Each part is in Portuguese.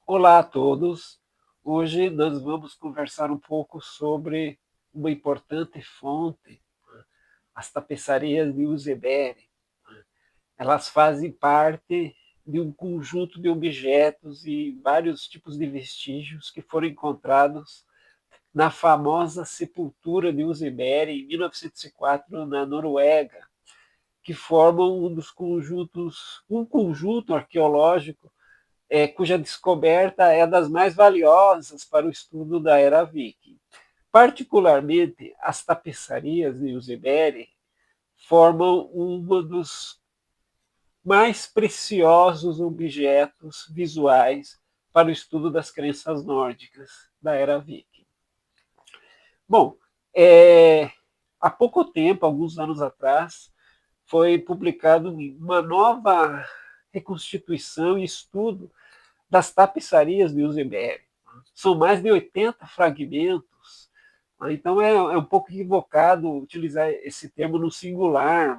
Olá a todos. Hoje nós vamos conversar um pouco sobre uma importante fonte, as tapeçarias de Uzebere. Elas fazem parte de um conjunto de objetos e vários tipos de vestígios que foram encontrados na famosa sepultura de Uzebere em 1904 na Noruega, que formam um conjunto arqueológico cuja descoberta é das mais valiosas para o estudo da era Viking. Particularmente, as tapeçarias de Uzebere formam um dos mais preciosos objetos visuais para o estudo das crenças nórdicas da era Viking. Bom, há pouco tempo, alguns anos atrás, foi publicado uma nova reconstituição e estudo das tapeçarias de Uzebere. São mais de 80 fragmentos, então é um pouco equivocado utilizar esse termo no singular.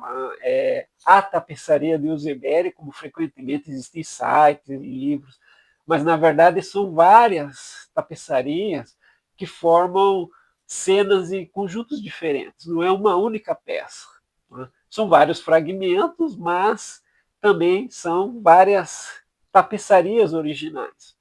A tapeçaria de Uzebere, como frequentemente existem em sites e livros, mas na verdade são várias tapeçarias que formam cenas e conjuntos diferentes, não é uma única peça. São vários fragmentos, mas também são várias tapeçarias originais.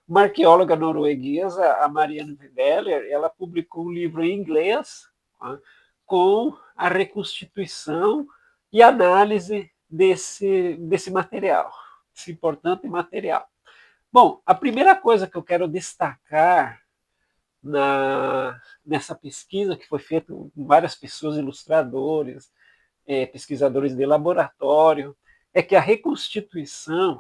Uma arqueóloga norueguesa, a Marianne Wedeler, ela publicou um livro em inglês, tá, com a reconstituição e análise desse material, desse importante material. Bom, a primeira coisa que eu quero destacar nessa pesquisa, que foi feita com várias pessoas, ilustradores, pesquisadores de laboratório, é que a reconstituição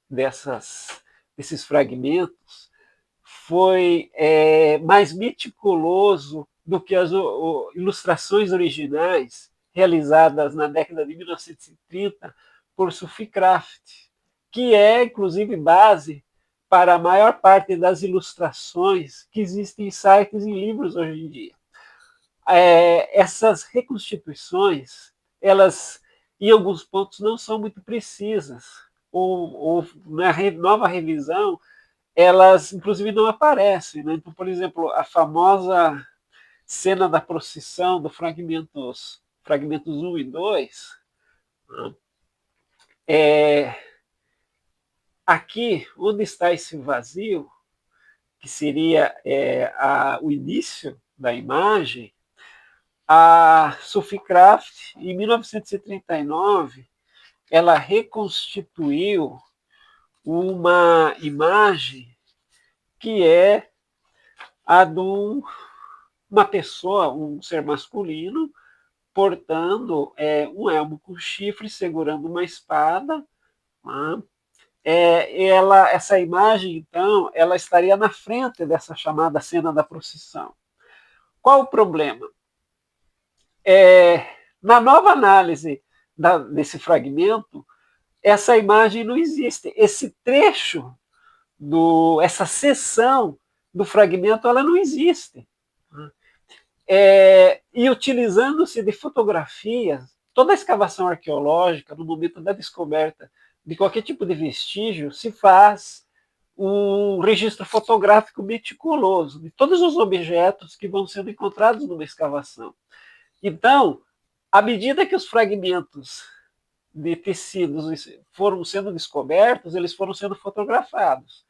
desses fragmentos foi mais meticuloso do que as ilustrações originais realizadas na década de 1930 por Sophie Kraft, que é, inclusive, base para a maior parte das ilustrações que existem em sites e livros hoje em dia. Essas reconstituições, elas, em alguns pontos, não são muito precisas, ou na nova revisão, elas, inclusive, não aparecem. Né? Então, por exemplo, a famosa cena da procissão do fragmentos 1 e 2, aqui, onde está esse vazio, que seria o início da imagem, a Sophie Kraft, em 1939, ela reconstituiu uma imagem que é a de uma pessoa, um ser masculino, portando um elmo com chifre, segurando uma espada. Né? Essa imagem, então, ela estaria na frente dessa chamada cena da procissão. Qual o problema? Na nova análise desse fragmento, essa imagem não existe. Esse trecho, essa seção do fragmento, ela não existe. E utilizando-se de fotografias, toda a escavação arqueológica, no momento da descoberta de qualquer tipo de vestígio, se faz um registro fotográfico meticuloso de todos os objetos que vão sendo encontrados numa escavação. Então, à medida que os fragmentos de tecidos foram sendo descobertos, eles foram sendo fotografados.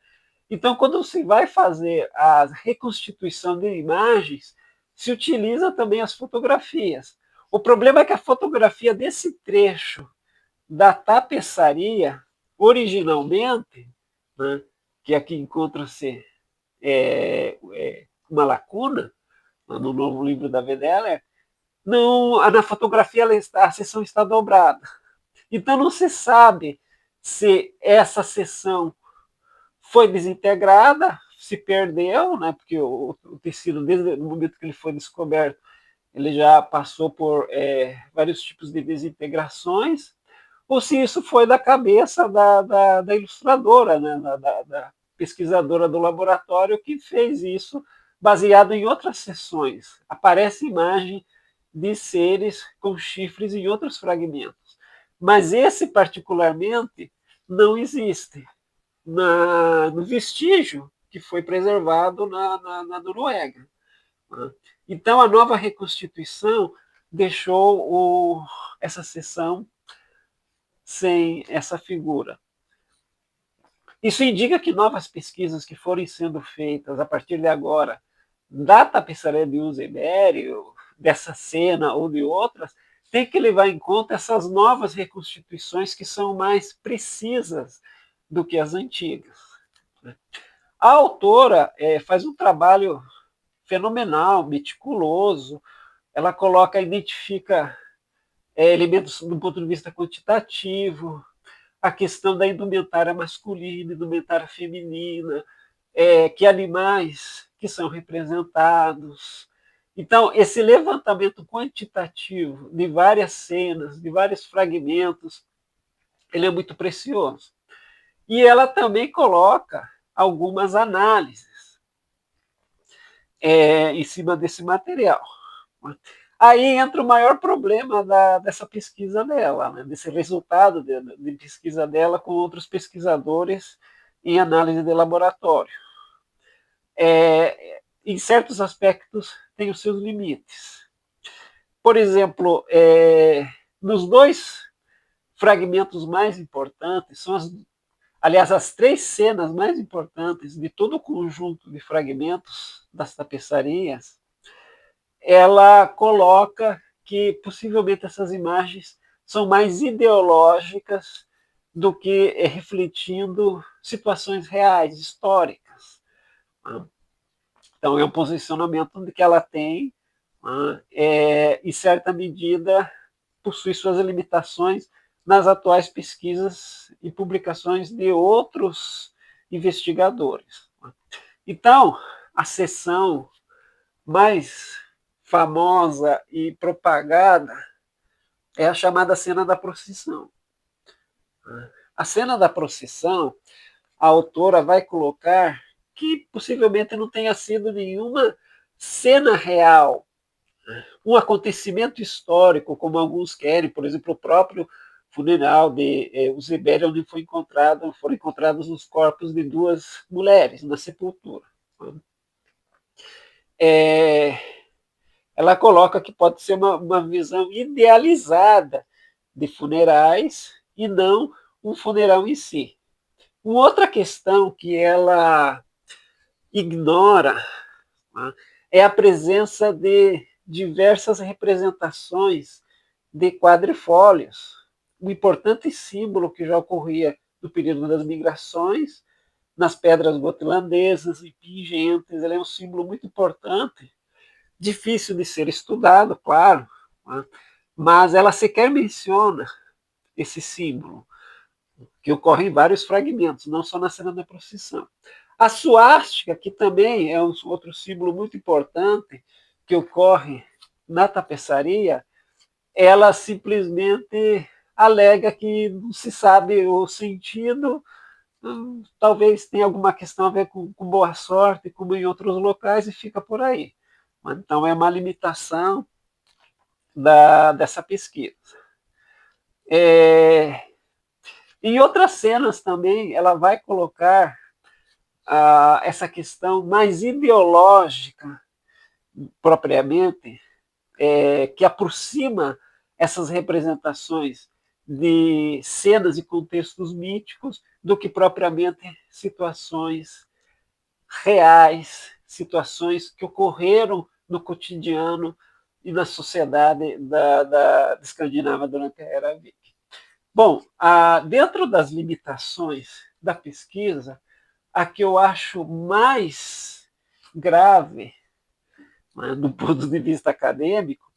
Então, quando se vai fazer a reconstituição de imagens, se utiliza também as fotografias. O problema é que a fotografia desse trecho da tapeçaria, originalmente, né, que aqui encontra-se uma lacuna, no novo livro da Wedeler, não, na fotografia a seção está dobrada. Então não se sabe se essa seção foi desintegrada, se perdeu, né, porque o tecido, desde o momento que ele foi descoberto, ele já passou por vários tipos de desintegrações, ou se isso foi da cabeça da ilustradora, né, da pesquisadora do laboratório que fez isso, baseado em outras seções. Aparece imagem de seres com chifres em outros fragmentos. Mas esse, particularmente, não existe. no vestígio que foi preservado na Noruega. Então, a nova reconstituição deixou essa seção sem essa figura. Isso indica que novas pesquisas que forem sendo feitas a partir de agora da tapeçaria de Useberi, dessa cena ou de outras, tem que levar em conta essas novas reconstituições que são mais precisas do que as antigas. A autora faz um trabalho fenomenal, meticuloso. Ela identifica elementos do ponto de vista quantitativo, a questão da indumentária masculina, indumentária feminina, que animais que são representados. Então, esse levantamento quantitativo de várias cenas, de vários fragmentos, ele é muito precioso. E ela também coloca algumas análises em cima desse material. Aí entra o maior problema dessa pesquisa dela, né, desse resultado de pesquisa dela com outros pesquisadores em análise de laboratório. Em certos aspectos, tem os seus limites. Por exemplo, nos dois fragmentos mais importantes, aliás, as três cenas mais importantes de todo o conjunto de fragmentos das tapeçarias, ela coloca que possivelmente essas imagens são mais ideológicas do que refletindo situações reais, históricas. Então, é um posicionamento que ela tem, em certa medida, possui suas limitações nas atuais pesquisas e publicações de outros investigadores. Então, a seção mais famosa e propagada é a chamada cena da procissão. A cena da procissão, a autora vai colocar que possivelmente não tenha sido nenhuma cena real, um acontecimento histórico, como alguns querem, por exemplo, o próprio funeral de Useberi, onde foram encontrados os corpos de duas mulheres na sepultura. Ela coloca que pode ser uma visão idealizada de funerais e não um funeral em si. Uma outra questão que ela ignora, né, é a presença de diversas representações de quadrifólios, um importante símbolo que já ocorria no período das migrações, nas pedras gotlandesas e pingentes. Ele é um símbolo muito importante, difícil de ser estudado, claro, né, mas ela sequer menciona esse símbolo, que ocorre em vários fragmentos, não só na cena da procissão. A suástica, que também é um outro símbolo muito importante, que ocorre na tapeçaria, ela simplesmente alega que não se sabe o sentido, talvez tenha alguma questão a ver com boa sorte, como em outros locais, e fica por aí. Então, é uma limitação dessa pesquisa. Em outras cenas também, ela vai colocar essa questão mais ideológica, propriamente, que aproxima essas representações de cenas e contextos míticos do que propriamente situações reais, situações que ocorreram no cotidiano e na sociedade da Escandinávia durante a Era Viking. Bom, dentro das limitações da pesquisa, a que eu acho mais grave, né, do ponto de vista acadêmico,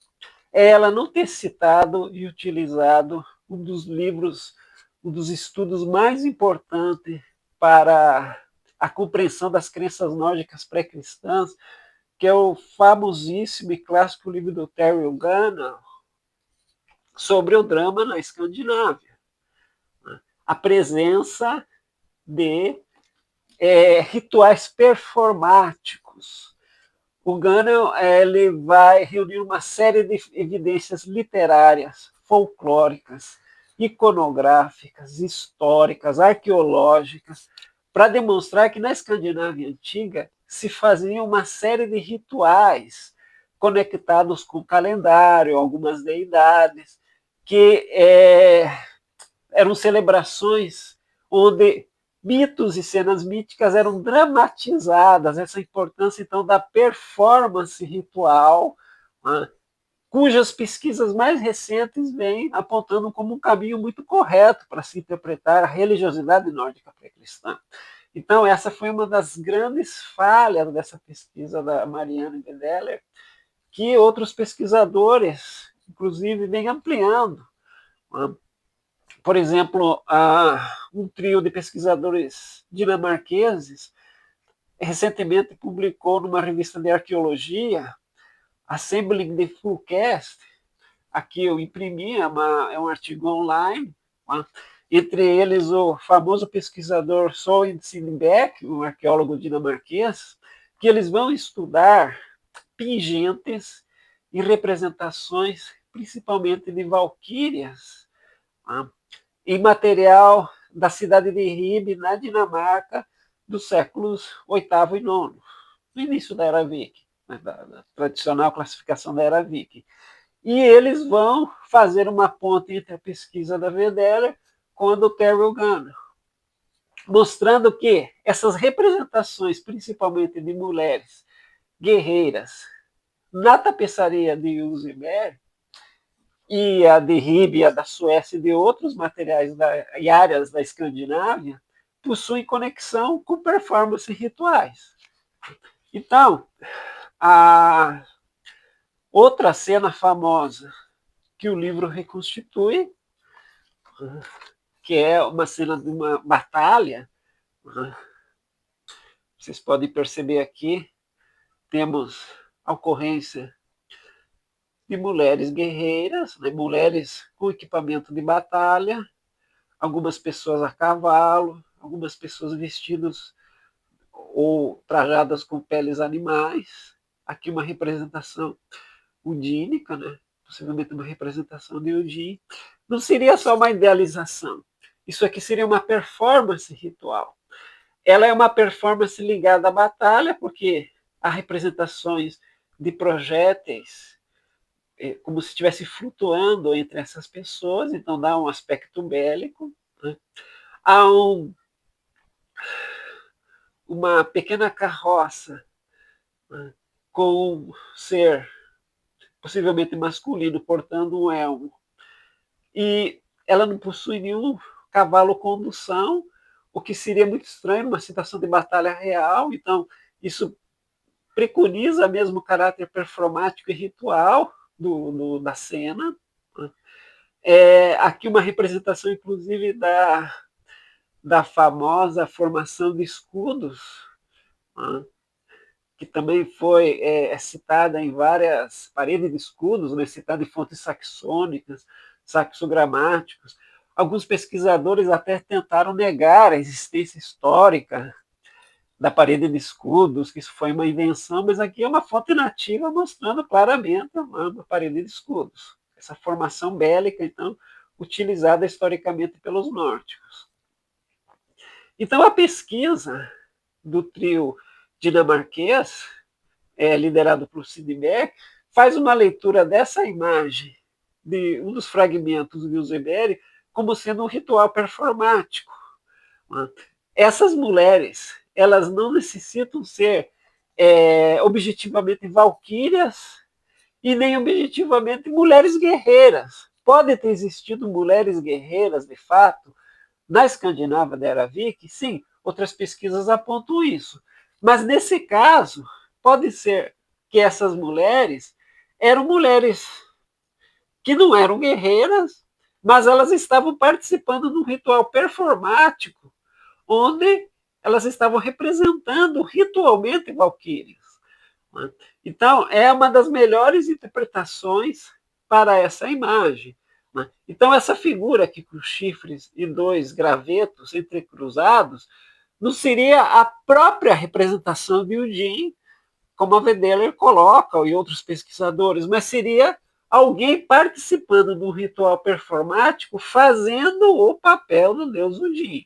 é ela não ter citado e utilizado um dos livros, um dos estudos mais importantes para a compreensão das crenças nórdicas pré-cristãs, que é o famosíssimo e clássico livro do Terry O'Gunn sobre o drama na Escandinávia. A presença de rituais performáticos. O Gunn ele vai reunir uma série de evidências literárias, folclóricas, iconográficas, históricas, arqueológicas, para demonstrar que na Escandinávia antiga se fazia uma série de rituais conectados com o calendário, algumas deidades, que eram celebrações onde mitos e cenas míticas eram dramatizadas, essa importância então da performance ritual, né, cujas pesquisas mais recentes vêm apontando como um caminho muito correto para se interpretar a religiosidade nórdica pré-cristã. Então, essa foi uma das grandes falhas dessa pesquisa da Marianne Wedeler, que outros pesquisadores, inclusive, vêm ampliando. Por exemplo, um trio de pesquisadores dinamarqueses recentemente publicou numa revista de arqueologia, Assembling the Fullcast. Aqui eu imprimi, é um artigo online, entre eles o famoso pesquisador Søren Sindbeck, um arqueólogo dinamarquês, que eles vão estudar pingentes e representações, principalmente de valquírias, em material da cidade de Ribe, na Dinamarca, dos séculos VIII e IX, no início da Era Viking, né, da tradicional classificação da Era Viking. E eles vão fazer uma ponte entre a pesquisa da Wedeler com a do Terrell Gunn, mostrando que essas representações, principalmente de mulheres guerreiras, na tapeçaria de Useberg, e a de Ribe, a da Suécia e de outros materiais e áreas da Escandinávia, possuem conexão com performances rituais. Então, a outra cena famosa que o livro reconstitui, que é uma cena de uma batalha, vocês podem perceber aqui, temos a ocorrência de mulheres guerreiras, né, mulheres com equipamento de batalha, algumas pessoas a cavalo, algumas pessoas vestidas ou trajadas com peles animais. Aqui uma representação udínica, né? Possivelmente uma representação de Odin. Não seria só uma idealização. Isso aqui seria uma performance ritual. Ela é uma performance ligada à batalha, porque há representações de projéteis como se estivesse flutuando entre essas pessoas, então dá um aspecto bélico. Né? Há uma pequena carroça, né, com um ser possivelmente masculino portando um elmo. E ela não possui nenhum cavalo condução, o que seria muito estranho numa situação de batalha real. Então, isso preconiza mesmo o caráter performático e ritual da cena. Aqui uma representação, inclusive, da famosa formação de escudos, né, que também foi citada em várias paredes de escudos, né, citada em fontes saxônicas, saxogramáticos. Alguns pesquisadores até tentaram negar a existência histórica da parede de escudos, que isso foi uma invenção, mas aqui é uma fonte nativa mostrando claramente uma parede de escudos. Essa formação bélica, então, utilizada historicamente pelos nórdicos. Então, a pesquisa do trio dinamarquês, liderado por Sindbeck, faz uma leitura dessa imagem de um dos fragmentos de Useberg como sendo um ritual performático. Essas mulheres, elas não necessitam ser objetivamente valquírias e nem objetivamente mulheres guerreiras. Pode ter existido mulheres guerreiras, de fato, na Escandinávia da Era Viking, sim, outras pesquisas apontam isso. Mas, nesse caso, pode ser que essas mulheres eram mulheres que não eram guerreiras, mas elas estavam participando de um ritual performático, onde elas estavam representando ritualmente valquírias. Então, é uma das melhores interpretações para essa imagem. Então, essa figura aqui com chifres e dois gravetos entrecruzados não seria a própria representação de Odin, como a Wedeler coloca, e outros pesquisadores, mas seria alguém participando do ritual performático fazendo o papel do deus Odin.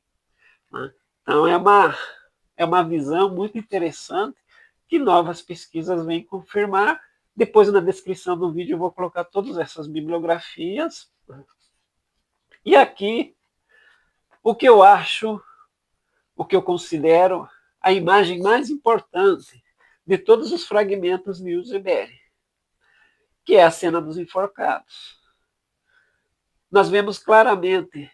Então, é uma visão muito interessante que novas pesquisas vêm confirmar. Depois, na descrição do vídeo, eu vou colocar todas essas bibliografias. E aqui, o que eu acho, o que eu considero a imagem mais importante de todos os fragmentos de Uzebere, que é a cena dos enforcados. Nós vemos claramente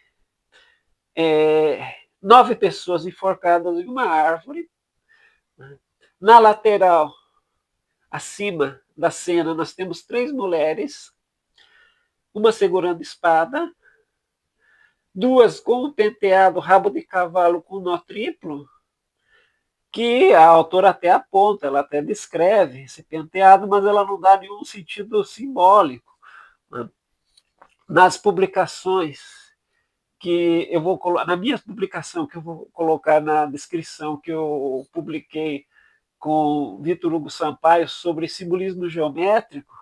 9 pessoas enforcadas em uma árvore. Na lateral, acima da cena, nós temos 3 mulheres, uma segurando espada, 2 com um penteado rabo de cavalo com nó triplo, que a autora até aponta, ela até descreve esse penteado, mas ela não dá nenhum sentido simbólico. Nas publicações que eu vou colocar, na minha publicação que eu vou colocar na descrição, que eu publiquei com Vitor Hugo Sampaio sobre simbolismo geométrico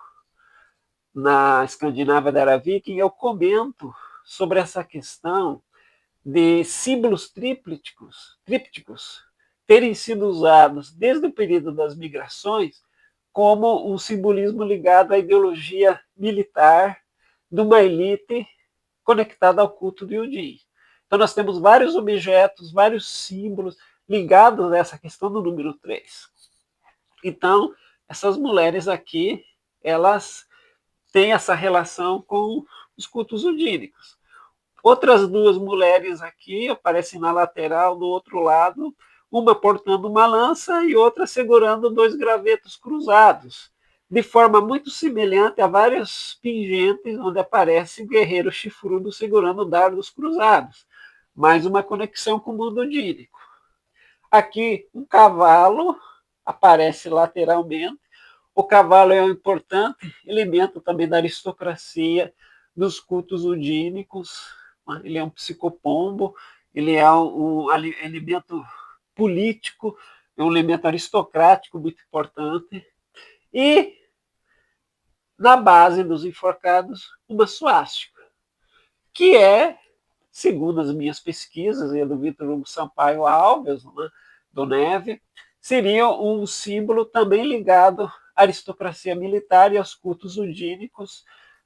na Escandinávia da Era Viking, eu comento sobre essa questão de símbolos trípticos terem sido usados desde o período das migrações como um simbolismo ligado à ideologia militar de uma elite conectada ao culto de Odin. Então nós temos vários objetos, vários símbolos ligados a essa questão do número 3. Então, essas mulheres aqui, elas têm essa relação com os cultos odínicos. Outras 2 mulheres aqui aparecem na lateral do outro lado, uma portando uma lança e outra segurando 2 gravetos cruzados, de forma muito semelhante a várias pingentes onde aparece o guerreiro chifrudo segurando dardos cruzados, mais uma conexão com o mundo odínico. Aqui um cavalo aparece lateralmente. O cavalo é um importante elemento também da aristocracia dos cultos odínicos. Ele é um psicopombo, ele é um elemento político, é um elemento aristocrático muito importante. E na base dos enforcados, uma suástica, que é, segundo as minhas pesquisas, e a do Vitor Hugo Sampaio Alves, né, do Neve, seria um símbolo também ligado à aristocracia militar e aos cultos odínicos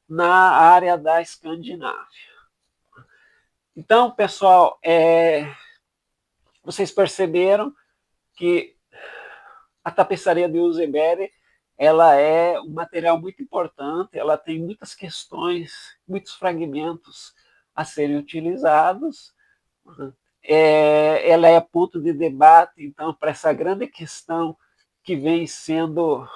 na área da Escandinávia. Então, pessoal, vocês perceberam que a tapeçaria de Uzebere ela é um material muito importante, ela tem muitas questões, muitos fragmentos a serem utilizados. Ela é ponto de debate, então, para essa grande questão que vem sendo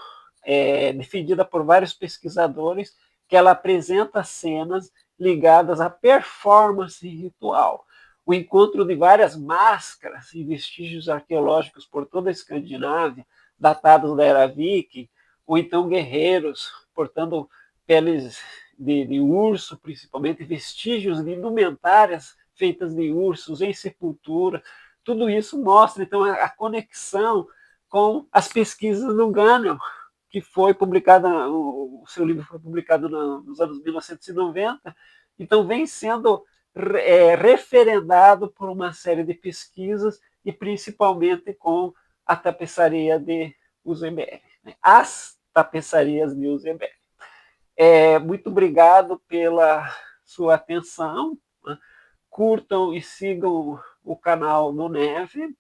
defendida por vários pesquisadores, que ela apresenta cenas ligadas à performance ritual. O encontro de várias máscaras e vestígios arqueológicos por toda a Escandinávia, datados da Era Viking, ou então guerreiros portando peles de urso, principalmente vestígios de indumentárias feitas de ursos em sepultura. Tudo isso mostra, então, a conexão com as pesquisas do Gunnell, que foi publicada, o seu livro foi publicado nos anos 1990, então vem sendo referendado por uma série de pesquisas e principalmente com a tapeçaria de Uzebere, as tapeçarias de Uzebere. Muito obrigado pela sua atenção, curtam e sigam o canal do Neve,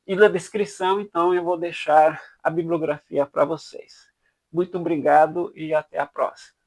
e na descrição, então, eu vou deixar a bibliografia para vocês. Muito obrigado e até a próxima.